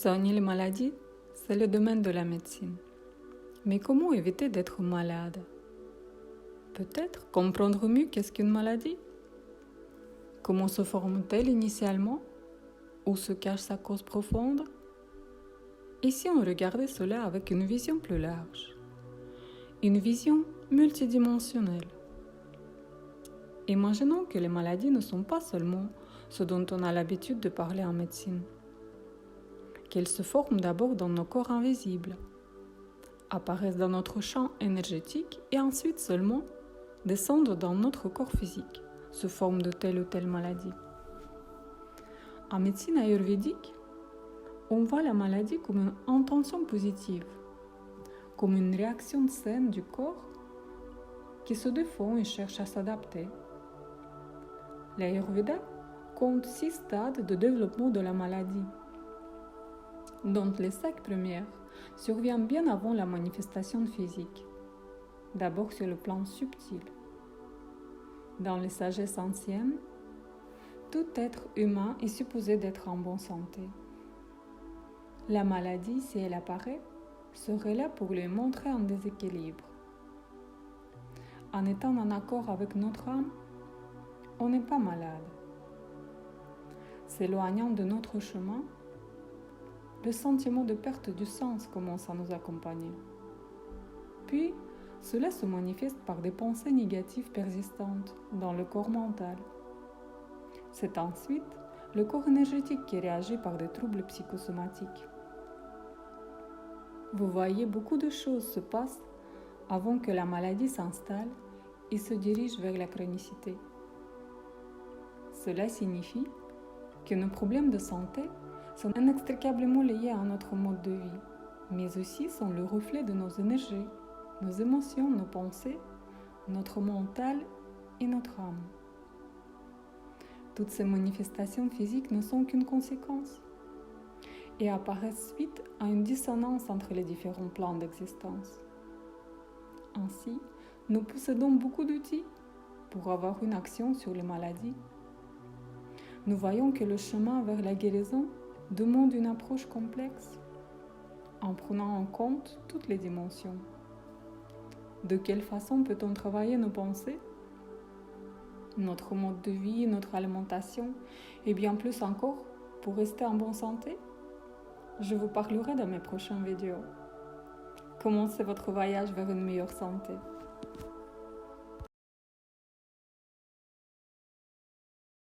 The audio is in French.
Soigner les maladies, c'est le domaine de la médecine. Mais comment éviter d'être malade? Peut-être comprendre mieux qu'est-ce qu'une maladie? Comment se forme-t-elle initialement? Où se cache sa cause profonde? Et si on regardait cela avec une vision plus large? Une vision multidimensionnelle. Imaginons que les maladies ne sont pas seulement ce dont on a l'habitude de parler en médecine. Qu'elles se forment d'abord dans nos corps invisibles, apparaissent dans notre champ énergétique et ensuite seulement descendent dans notre corps physique, sous forme de telle ou telle maladie. En médecine ayurvédique, on voit la maladie comme une intention positive, comme une réaction saine du corps qui se défend et cherche à s'adapter. L'Ayurveda compte 6 stades de développement de la maladie, dont les 5 premières surviennent bien avant la manifestation physique, d'abord sur le plan subtil. Dans les sagesses anciennes, tout être humain est supposé d'être en bonne santé. La maladie, si elle apparaît, serait là pour lui montrer un déséquilibre. En étant en accord avec notre âme, on n'est pas malade. S'éloignant de notre chemin, le sentiment de perte du sens commence à nous accompagner. Puis, cela se manifeste par des pensées négatives persistantes dans le corps mental. C'est ensuite le corps énergétique qui réagit par des troubles psychosomatiques. Vous voyez, beaucoup de choses se passent avant que la maladie s'installe et se dirige vers la chronicité. Cela signifie que nos problèmes de santé sont inextricablement liés à notre mode de vie, mais aussi sont le reflet de nos énergies, nos émotions, nos pensées, notre mental et notre âme. Toutes ces manifestations physiques ne sont qu'une conséquence et apparaissent suite à une dissonance entre les différents plans d'existence. Ainsi, nous possédons beaucoup d'outils pour avoir une action sur les maladies. Nous voyons que le chemin vers la guérison demande une approche complexe, en prenant en compte toutes les dimensions. De quelle façon peut-on travailler nos pensées, notre mode de vie, notre alimentation, et bien plus encore pour rester en bonne santé? Je vous parlerai dans mes prochaines vidéos. Commencez votre voyage vers une meilleure santé.